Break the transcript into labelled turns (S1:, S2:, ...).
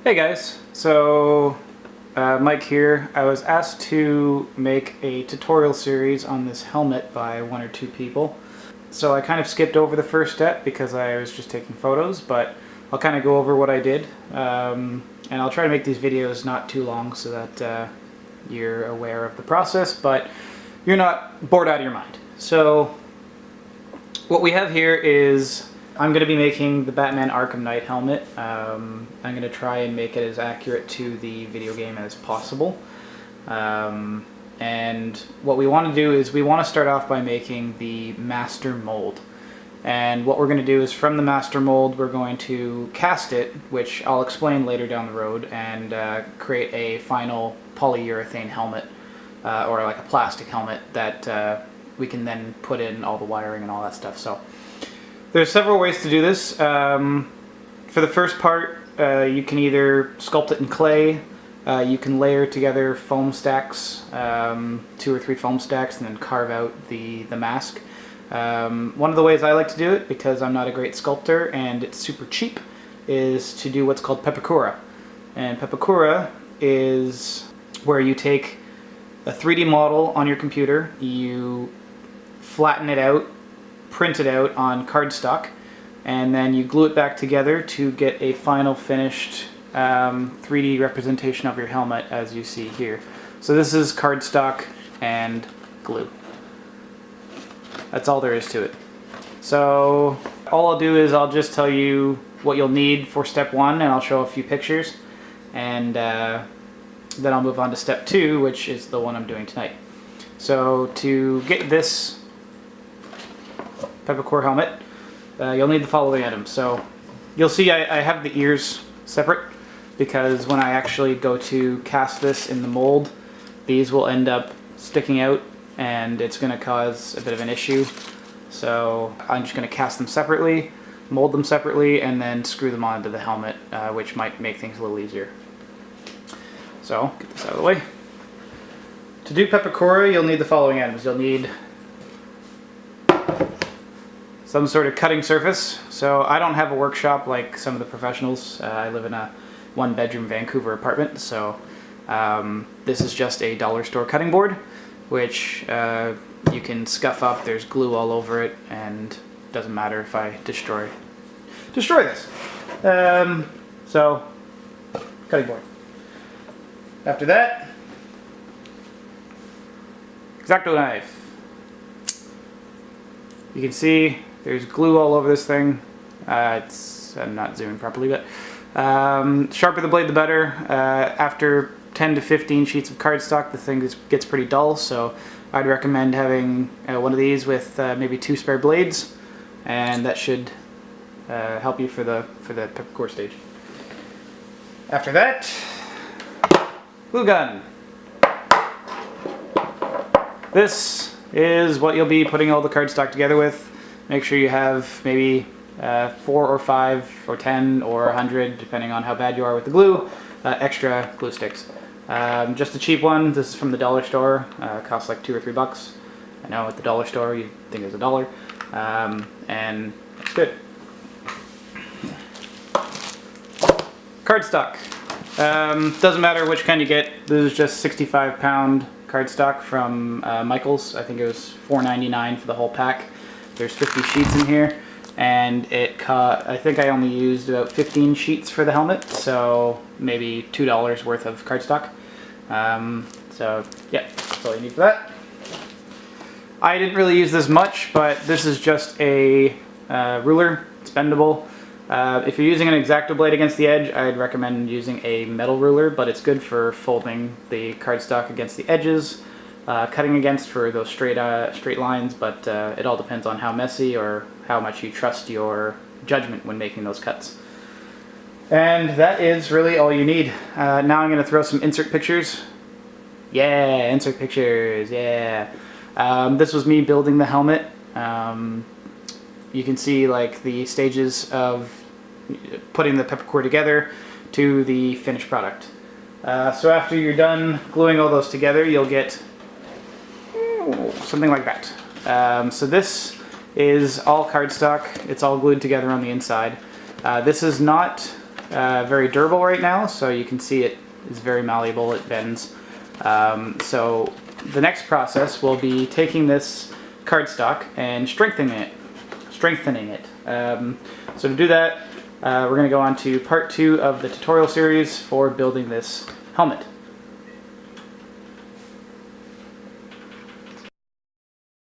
S1: Hey guys, so Mike here. I was asked to make a tutorial series on this helmet by one or two people. So I kind of skipped over the first step because I was just taking photos, but I'll kind of go over what I did. And I'll try to make these videos not too long so that you're aware of the process, but you're not bored out of your mind. So what we have here is I'm going to be making the Batman Arkham Knight helmet. I'm going to try and make it as accurate to the video game as possible. And what we want to do is we want to start off by making the master mold. And what we're going to do is from the master mold we're going to cast it, which I'll explain later down the road, and create a final polyurethane helmet, or like a plastic helmet that we can then put in all the wiring and all that stuff. So there's several ways to do this. For the first part, you can either sculpt it in clay, you can layer together foam stacks, 2 or 3 foam stacks, and then carve out the mask. One of the ways I like to do it, because I'm not a great sculptor and it's super cheap, is to do what's called Pepakura. And Pepakura is where you take a 3D model on your computer, you flatten it out, print it out on cardstock, and then you glue it back together to get a final finished 3D representation of your helmet, as you see here. So this is cardstock and glue. That's all there is to it. So all I'll do is I'll just tell you what you'll need for step 1, and I'll show a few pictures, and then I'll move on to step 2, which is the one I'm doing tonight. So to get this Pepakura helmet, you'll need the following items. So you'll see I have the ears separate, because when I actually go to cast this in the mold, these will end up sticking out and it's going to cause a bit of an issue. So I'm just going to cast them separately, mold them separately, and then screw them onto the helmet, which might make things a little easier. So get this out of the way. To do Pepakura, you'll need the following items. You'll need some sort of cutting surface. So I don't have a workshop like some of the professionals. I live in a 1-bedroom Vancouver apartment, so this is just a dollar store cutting board, which you can scuff up. There's glue all over it, and it doesn't matter if I destroy this. So cutting board. After that, X-Acto knife. You can see there's glue all over this thing. I'm not zooming properly, but sharper the blade the better. After 10 to 15 sheets of cardstock, the thing gets pretty dull, so I'd recommend having one of these with maybe 2 spare blades, and that should help you for the Pepakura stage. After that, glue gun. This is what you'll be putting all the cardstock together with. Make sure you have maybe 4 or 5 or 10 or 100, depending on how bad you are with the glue, extra glue sticks. Just a cheap one. This is from the dollar store. Costs like $2 or $3. I know at the dollar store you'd think it's $1, and it's good. Cardstock. Doesn't matter which kind you get. This is just 65-pound cardstock from Michaels. I think it was $4.99 for the whole pack. There's 50 sheets in here, and I think I only used about 15 sheets for the helmet, so maybe $2 worth of cardstock. So yeah, that's all you need for that. I didn't really use this much, but this is just a ruler. It's bendable. If you're using an X-Acto blade against the edge, I'd recommend using a metal ruler, but it's good for folding the cardstock against the edges, cutting against for those straight lines, but it all depends on how messy or how much you trust your judgment when making those cuts. And that is really all you need. Now I'm going to throw some insert pictures. Yeah, insert pictures, yeah. This was me building the helmet. You can see like the stages of putting the Pepakura together to the finished product. So after you're done gluing all those together, you'll get something like that. So this is all cardstock. It's all glued together on the inside. This is not very durable right now, so you can see it is very malleable, it bends. So the next process will be taking this cardstock and strengthening it. So to do that, we're going to go on to part 2 of the tutorial series for building this helmet.